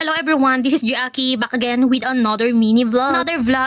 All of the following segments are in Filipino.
Hello everyone, this is Jackie back again with another mini vlog.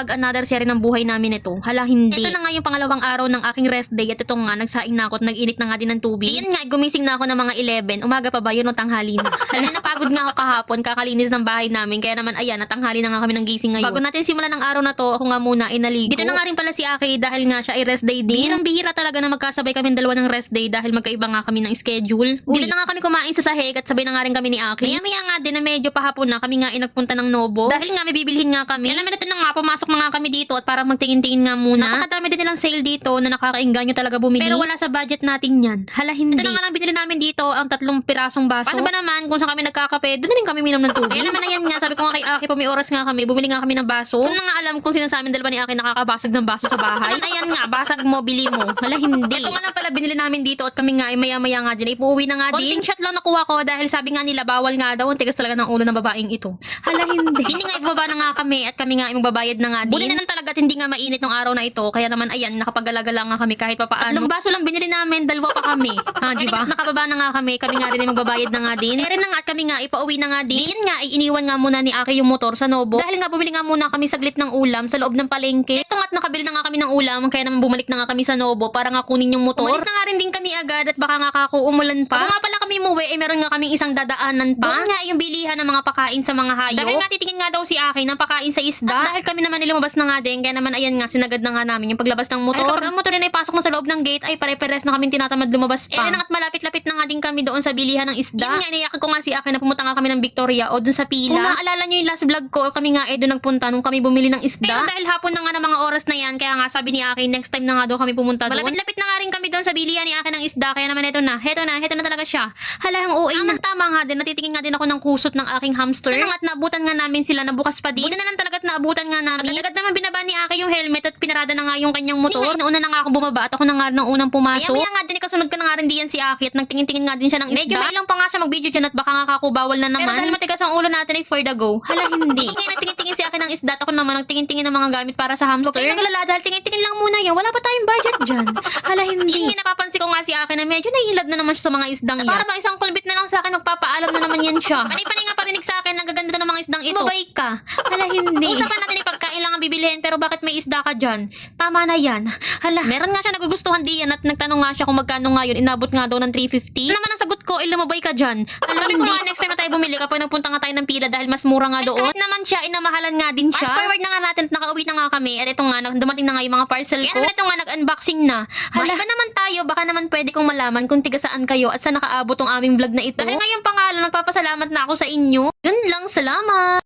Another series ng buhay namin ito. Hala hindi. Ito na nga yung pangalawang araw ng aking rest day at ito nga, nagsaing na ako at nag-init na nga din ng tubig. Yan nga, gumising na ako ng mga 11. Umaga pa ba yun o tanghali na? Hala, napagod nga ako kahapon, kakalinis ng bahay namin. Kaya naman ayan, natanghali na nga kami ng gising ngayon. Bago natin simulan ng araw na to, ako nga muna ay naligo. Dito na nga rin pala si Aki dahil nga siya ay rest day din. Bihirang-bihira talaga na magkasabay kami dalawa ng rest day dahil magkaiba nga kami ng schedule. Dito na nga kami kumain sa sahig at sabay na nga rin kami ni Aki. Maya nga din na medyo pahapon na kami nga ay nagpunta ng Nobo. Dahil nga may bibilhin nga kami. Alam mo natin na nga, pumasok na nga kami dito at para magtingin-tingin nga muna. Napakadami din nilang sale dito na nakakainganyo talaga bumili. Pero wala sa budget natin yan. Hala hindi. Ito na nga lang binili namin dito ang 3 pirasong baso. Paano ba naman kung saan kami nagkakape, doon na rin kami minom ng tubig. Kaya naman ayan nga, sabi ko nga kay Aki, may oras nga kami, bumili nga kami ng baso. Kung na nga alam kung sino sa amin dalawa ni Aki nakakabasag ng baso sa bahay. Ayan nga, basag mo, bili mo. Hala hindi. Ito nga lang pala binili namin dito at kami nga ay maya-maya nga din. Ipuuwi na nga din. Konting shot lang nakuha ko dahil sabi nga nila bawal nga daw. Ang tigas talaga ng ulo ng babaeng ito. Hala hindi. Hindi nga ibaba na nga kami at kami nga ay magbabayad na nga din. Buli na lang talaga at hindi nga mainit ng araw na ito. Kaya naman ayan, nakapag-alagala nga kami kahit papaano. 3 baso lang binili namin, 2 pa kami. Ha, di ba? Nakababa na nga kami nga rin ay magbabayad na nga din. Ere na nga at kami nga ipauwi na nga din. Yan nga ay iniwan nga muna ni Aki yung motor sa Nobo. Dahil nga bumili nga muna kami saglit ng ulam sa loob ng palengke. Ito nga't nakabili na nga kami ng ulam kaya naman bumalik na nga kami sa Nobo para nga kunin yung motor. Umalis na nga rin din kami agad at baka nga kako umulan pa. Bago nga pala kami umuwi ay meron nga kaming isang dadaanan pa. Doon nga yung bilihan ng mga pakain sa mga hayop. Dahil nga titingin nga daw si Aki ng pakain sa isda. At dahil kami naman lumabas na nga din, kaya naman ayan nga, sinagad na nga namin yung paglabas ng motor. Ay, kapag ang motor na ipasok na sa loob ng gate, ay pare-pares na kami tinatamad lumabas pa. Na at malapit-lapit na nga din kami doon sa bilihan ng isda. Yun nga, iniyakan ko nga si Aki na pumunta nga kami ng Victoria o doon sa pila. Kung naaalala nyo yung last vlog ko, kami nga doon nagpunta nung kami bumili ng isda. Pero dahil hapon na nga ng mga oras na yan, kaya nga sabi ni Aki, next time na nga daw kami pumunta doon. Malapit-lapit na nga rin kami doon sa bilihan ni Aki ng isda, kaya naman heto na talaga siya. Hala, ang OA na. Tama nga din, natitingin nga din ako ng kusot ng aking hamster. Kaya nga at naabutan nga namin sila na bukas pa din. Buti na lang talaga at naabutan nga namin. Agad naman binaba ni Aki yung helmet at pinarada na nga yung kanyang motor. Nauna na nga ako bumaba at ako na nga nang unang pumasok. Kaya nga din, kasunod ka na nga rin diyan si Aki at nagtingin-tingin nga din siya ng isda. Medyo may ilang pa nga siya mag-video dyan at baka nga kakubawal na naman. Pero dahil matigas ang ulo natin ay for the go. Hala hindi. Kaya nagtingin-tingin si Aki ng isda at ako naman nagtingin-tingin ng mga gamit para sa hamster. Huwag kayo nagalala dahil tingin-tingin lang muna yan. Wala pa tayong budget dyan. Hala hindi. Yung napapansin ko nga si Aki na medyo nahihilad na naman siya sa mga isdang yan. Para bang isang kulbit na lang sa akin, magpapaalam na naman yan siya. Panay-panay nga parinig sa akin, ang gaganda ng mga isdang ito. Umabay ka. Hala hindi. Usapan natin yung pagkain lang ang bibilihin pero bakit may isda ka dyan? Tama na yan. Hala, meron nga siya nagugustuhan diyan at nagtanong nga siya kung magkano nga yun. Inabot nga daw ng 350. Ano naman ang sagot ko, lumabay ka dyan. Hala hindi. Ko next time na tayo bumili kapag nagpunta nga tayo ng pila dahil mas mura nga doon. Kahit naman siya, inamahalan nga din siya. Fast forward na nga natin at nakauwi na nga kami at ito nga, dumating na nga yung mga parcel ko. Yan, ito nga, nag-unboxing na. Hala na naman tayo, baka naman pwede kong malaman kung tiga saan kayo at saan nakaabot tong aming vlog na ito. Dahil ngayon pangalan, nagpapasalamat na ako sa inyo. Yun lang, salamat!